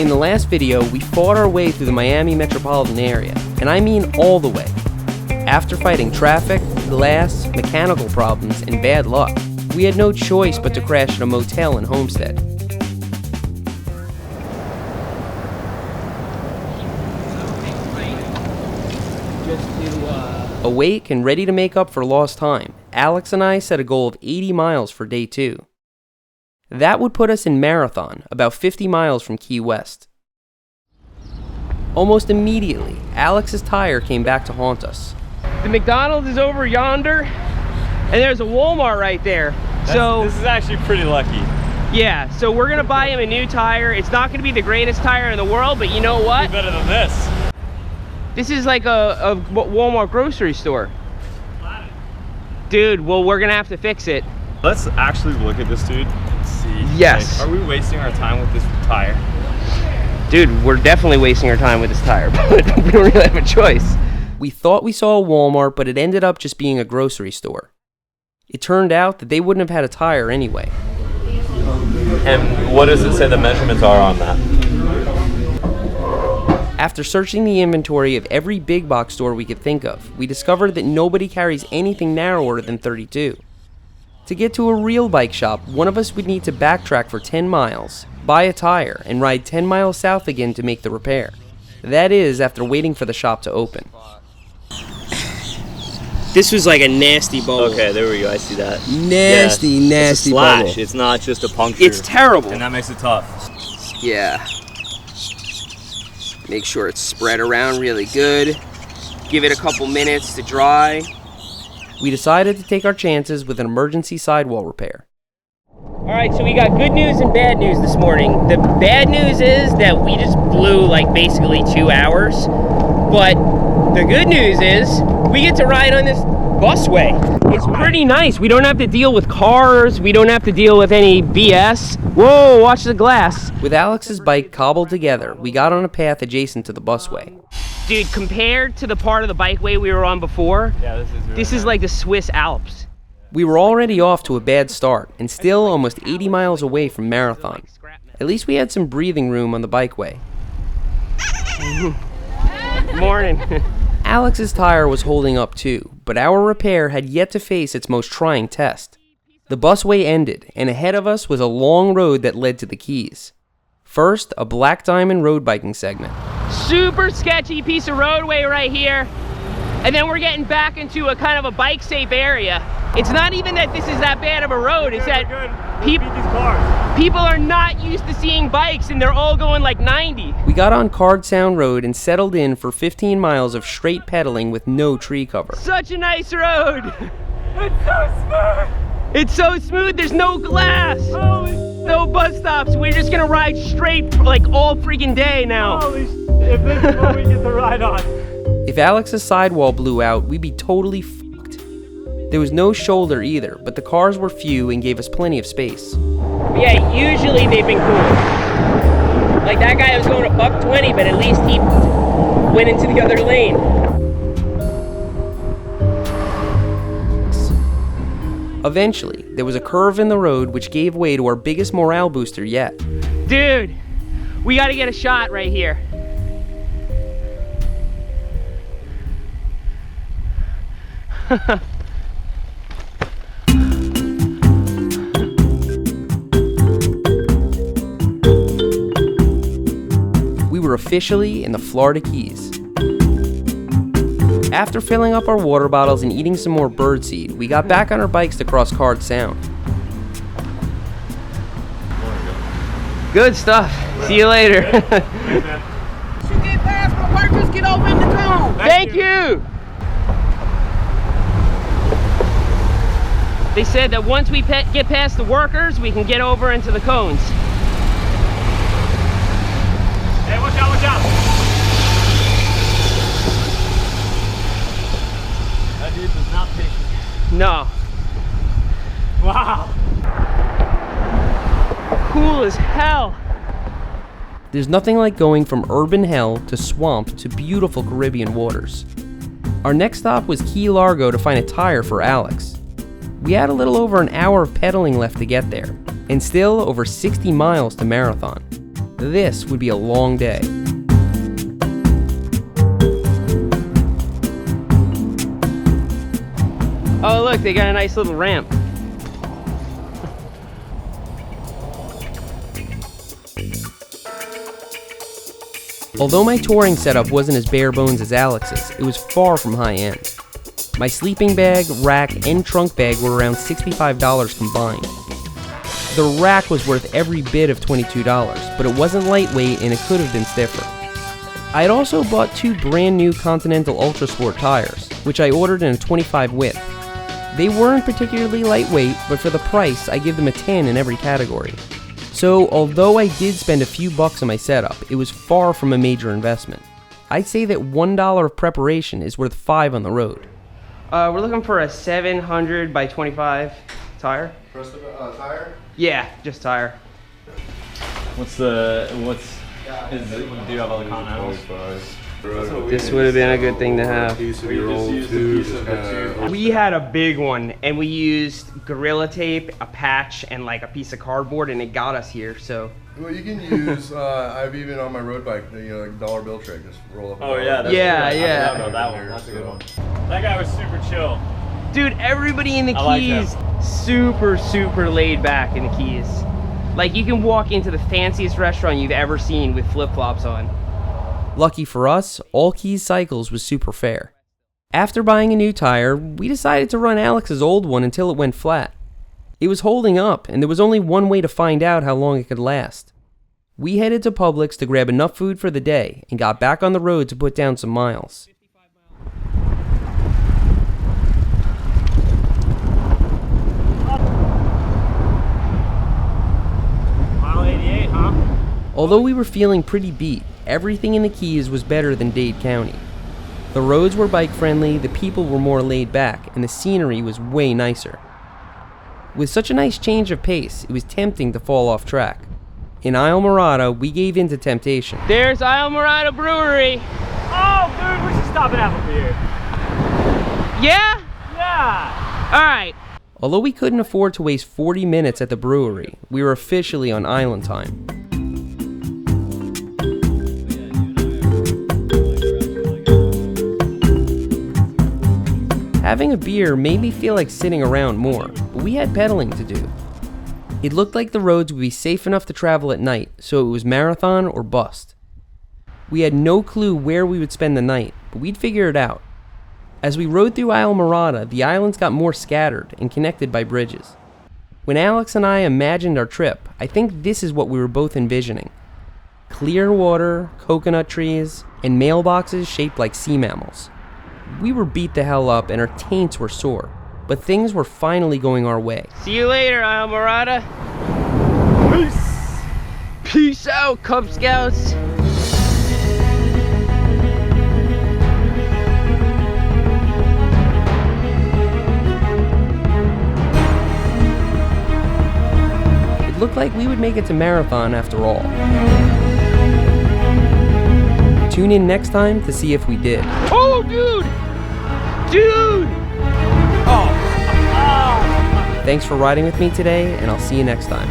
In the last video, we fought our way through the Miami Metropolitan area, and I mean all the way. After fighting traffic, glass, mechanical problems, and bad luck, we had no choice but to crash at a motel in Homestead. Awake and ready to make up for lost time, Alex and I set a goal of 80 miles for day 2. That would put us in Marathon, about 50 miles from Key West. Almost immediately, Alex's tire came back to haunt us. The McDonald's is over yonder, and there's a Walmart right there. This is actually pretty lucky. Yeah, so we're gonna buy him a new tire. It's not gonna be the greatest tire in the world, but you know what? Better than this. This is like a Walmart grocery store. Dude, well, we're gonna have to fix it. Let's actually look at this dude and see. Yes. Like, are we wasting our time with this tire? Dude, we're definitely wasting our time with this tire, but we don't really have a choice. We thought we saw a Walmart, but it ended up just being a grocery store. It turned out that they wouldn't have had a tire anyway. And what does it say the measurements are on that? After searching the inventory of every big box store we could think of, we discovered that nobody carries anything narrower than 32. To get to a real bike shop, one of us would need to backtrack for 10 miles, buy a tire, and ride 10 miles south again to make the repair. That is, after waiting for the shop to open. This was like a nasty bubble. Okay, there we go, I see that. Nasty it's a bubble. slash. It's not just a puncture. It's terrible. And that makes it tough. Yeah. Make sure it's spread around really good. Give it a couple minutes to dry. We decided to take our chances with an emergency sidewall repair. Alright, so we got good news and bad news this morning. The bad news is that we just blew like basically 2 hours. But the good news is we get to ride on this busway. It's pretty nice. We don't have to deal with cars. We don't have to deal with any BS. Whoa, watch the glass. With Alex's bike cobbled together, we got on a path adjacent to the busway. Dude, compared to the part of the bikeway we were on before, this is like the Swiss Alps. We were already off to a bad start and still almost 80 miles away from Marathon. At least we had some breathing room on the bikeway. Morning. Alex's tire was holding up too, but our repair had yet to face its most trying test. The busway ended, and ahead of us was a long road that led to the Keys. First, a black diamond road biking segment. Super sketchy piece of roadway right here. And then we're getting back into a kind of a bike safe area. It's not even that this is that bad of a road, it's that people are not used to seeing bikes and they're all going like 90. We got on Card Sound Road and settled in for 15 miles of straight pedaling with no tree cover. Such a nice road. It's so smooth. It's so smooth, there's no glass. No bus stops. We're just gonna ride straight like all freaking day now. Holy if this is what we get to ride on. If Alex's sidewall blew out, we'd be totally fucked. There was no shoulder either, but the cars were few and gave us plenty of space. Yeah, usually they've been cool. Like that guy was going a $120, but at least he went into the other lane. Eventually, there was a curve in the road which gave way to our biggest morale booster yet. Dude, we gotta get a shot right here. We were officially in the Florida Keys. After filling up our water bottles and eating some more birdseed, we got back on our bikes to cross Card Sound. Good stuff. See you later. You get past my workers, get over in the cone. Thank you. They said that once we get past the workers, we can get over into the cones. Hey, watch out, watch out. That dude does not pick. No. Wow. Cool as hell. There's nothing like going from urban hell to swamp to beautiful Caribbean waters. Our next stop was Key Largo to find a tire for Alex. We had a little over an hour of pedaling left to get there, and still over 60 miles to Marathon. this would be a long day. Oh look, they got a nice little ramp. Although my touring setup wasn't as bare bones as Alex's, it was far from high end. My sleeping bag, rack, and trunk bag were around $65 combined. The rack was worth every bit of $22, but it wasn't lightweight and it could have been stiffer. I had also bought 2 brand new Continental Ultra Sport tires, which I ordered in a 25 width. They weren't particularly lightweight, but for the price, I give them a 10 in every category. So, although I did spend a few bucks on my setup, it was far from a major investment. I'd say that $1 of preparation is worth 5 on the road. We're looking for a 700 by 25 tire. First tire? Yeah, just tire. Do you have all the continentals? This would have been a good thing to have. Tube. We had a big one, and we used Gorilla Tape, a patch, and like a piece of cardboard, and it got us here. So. Well, you can use. I've even on my road bike, like dollar bill trick, just roll up. Oh yeah, yeah. I forgot about that one. That's a good one. That guy was super chill. Dude, everybody in the Keys, super laid back in the Keys. Like you can walk into the fanciest restaurant you've ever seen with flip-flops on. Lucky for us, All Keys Cycles was super fair. After buying a new tire, we decided to run Alex's old one until it went flat. It was holding up, and there was only one way to find out how long it could last. We headed to Publix to grab enough food for the day and got back on the road to put down some miles. Mile 88, huh? Although we were feeling pretty beat, everything in the Keys was better than Dade County. The roads were bike-friendly, the people were more laid back, and the scenery was way nicer. With such a nice change of pace, it was tempting to fall off track. In Isle Morada, we gave in to temptation. There's Isle Morada Brewery! Oh, dude, we should stop and have a beer. Yeah? Yeah! Alright. Although we couldn't afford to waste 40 minutes at the brewery, we were officially on island time. Having a beer made me feel like sitting around more, but we had pedaling to do. It looked like the roads would be safe enough to travel at night, so it was marathon or bust. We had no clue where we would spend the night, but we'd figure it out. As we rode through Isle Morada, the islands got more scattered and connected by bridges. When Alex and I imagined our trip, I think this is what we were both envisioning. Clear water, coconut trees, and mailboxes shaped like sea mammals. We were beat the hell up and our taints were sore, but things were finally going our way. See you later, Isle Morada. Peace! Peace out, Cub Scouts! It looked like we would make it to Marathon after all. Tune in next time to see if we did. Oh, dude! Dude! Oh. Thanks for riding with me today, and I'll see you next time.